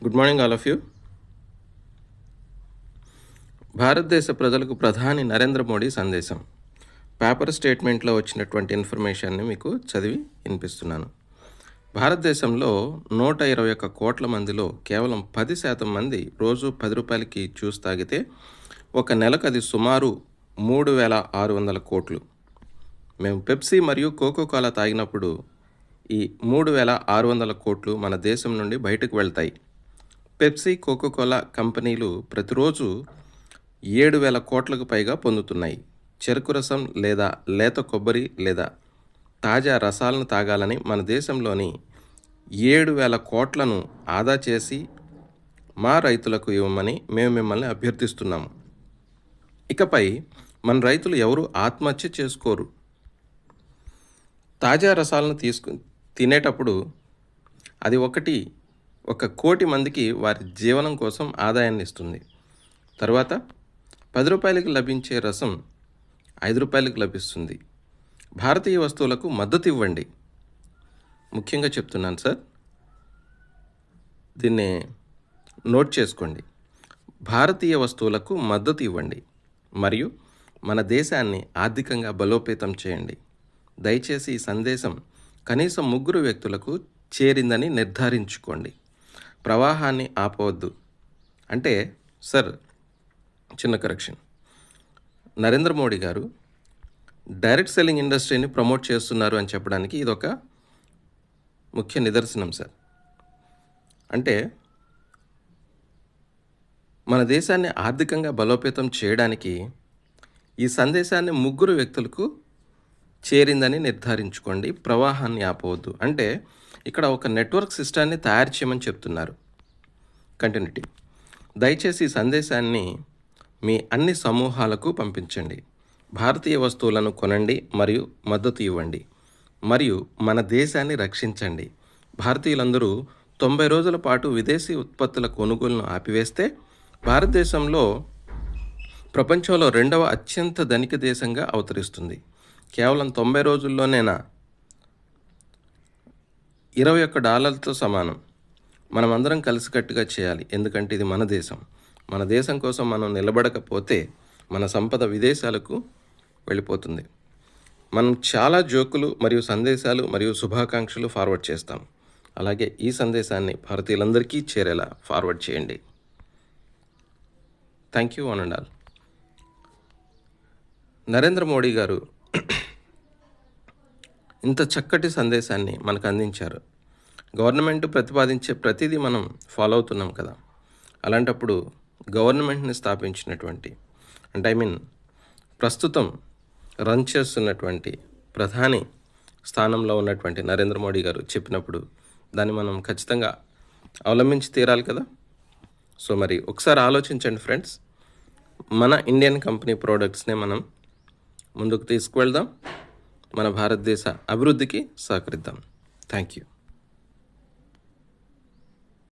Good morning all of you. భారతదేశ ప్రజలకు ప్రధాని నరేంద్ర మోడీ సందేశం. పేపర్ స్టేట్మెంట్లో వచ్చినటువంటి ఇన్ఫర్మేషన్ని మీకు చదివి వినిపిస్తున్నాను. భారతదేశంలో 121 కోట్ల మందిలో కేవలం 10% మంది రోజు 10 రూపాయలకి జ్యూస్ తాగితే ఒక నెలకు అది సుమారు 3,600 కోట్లు. మేము పెప్సీ మరియు కోకో కోలా తాగినప్పుడు ఈ 3,600 కోట్లు మన దేశం నుండి బయటకు వెళ్తాయి. పెప్సీ కోకో కోలా కంపెనీలు ప్రతిరోజు 7,000 కోట్లకు పైగా పొందుతున్నాయి. చెరుకు రసం లేదా లేత కొబ్బరి లేదా తాజా రసాలను తాగాలని మన దేశంలోని 7,000 కోట్లను ఆదా చేసి మా రైతులకు ఇవ్వమని మేము మిమ్మల్ని అభ్యర్థిస్తున్నాము. ఇకపై మన రైతులు ఎవరు ఆత్మహత్య చేసుకోరు. తాజా రసాలను తినేటప్పుడు అది 1 కోటి మందికి వారి జీవనం కోసం ఆదాయాన్ని ఇస్తుంది. తర్వాత 10 రూపాయలకి లభించే రసం 5 రూపాయలకు లభిస్తుంది. భారతీయ వస్తువులకు మద్దతు ఇవ్వండి. ముఖ్యంగా చెప్తున్నాను సార్, దీన్ని నోట్ చేసుకోండి. భారతీయ వస్తువులకు మద్దతు ఇవ్వండి మరియు మన దేశాన్ని ఆర్థికంగా బలోపేతం చేయండి. దయచేసి ఈ సందేశం కనీసం 3 వ్యక్తులకు చేరిందని నిర్ధారించుకోండి. ప్రవాహాన్ని ఆపవద్దు. అంటే సార్, చిన్న కరెక్షన్, నరేంద్ర మోడీ గారు డైరెక్ట్ సెల్లింగ్ ఇండస్ట్రీని ప్రమోట్ చేస్తున్నారు అని చెప్పడానికి ఇదొక ముఖ్య నిదర్శనం సార్. అంటే మన దేశాన్ని ఆర్థికంగా బలోపేతం చేయడానికి ఈ సందేశాన్ని 3 వ్యక్తులకు చేరిందని నిర్ధారించుకోండి. ప్రవాహాన్ని ఆపవద్దు. అంటే ఇక్కడ ఒక నెట్వర్క్ సిస్టాన్ని తయారు చేయమని చెప్తున్నారు. కంటిన్యూటీ. దయచేసి ఈ సందేశాన్ని మీ అన్ని సమూహాలకు పంపించండి. భారతీయ వస్తువులను కొనండి మరియు మద్దతు ఇవ్వండి మరియు మన దేశాన్ని రక్షించండి. భారతీయులందరూ 90 రోజుల పాటు విదేశీ ఉత్పత్తుల కొనుగోలును ఆపివేస్తే భారతదేశంలో ప్రపంచంలో 2వ అత్యంత ధనిక దేశంగా అవతరిస్తుంది. కేవలం 90 రోజుల్లోనేనా? $21 సమానం. మనమందరం కలిసికట్టుగా చేయాలి. ఎందుకంటే ఇది మన దేశం. మన దేశం కోసం మనం నిలబడకపోతే మన సంపద విదేశాలకు వెళ్ళిపోతుంది. మనం చాలా జోకులు మరియు సందేశాలు మరియు శుభాకాంక్షలు ఫార్వర్డ్ చేస్తాం. అలాగే ఈ సందేశాన్ని భారతీయులందరికీ చేరేలా ఫార్వర్డ్ చేయండి. Thank you one and all. Narendra Modi గారు ఇంత చక్కటి సందేశాన్ని మనకు అందించారు. గవర్నమెంట్ ప్రతిపాదించే ప్రతిదీ మనం ఫాలో అవుతున్నాం కదా. అలాంటప్పుడు గవర్నమెంట్ని స్థాపించినటువంటి ప్రస్తుతం రన్ చేస్తున్నటువంటి ప్రధాని స్థానంలో ఉన్నటువంటి నరేంద్ర మోడీ గారు చెప్పినప్పుడు దాన్ని మనం ఖచ్చితంగా అవలంబించి తీరాలి కదా. సో మరి ఒకసారి ఆలోచించండి ఫ్రెండ్స్. మన ఇండియన్ కంపెనీ ప్రోడక్ట్స్నే మనం ముందుకు తీసుకువెళ్దాం. మన భారతదేశ అభివృద్ధికి సహకరిద్దాం. Thank you.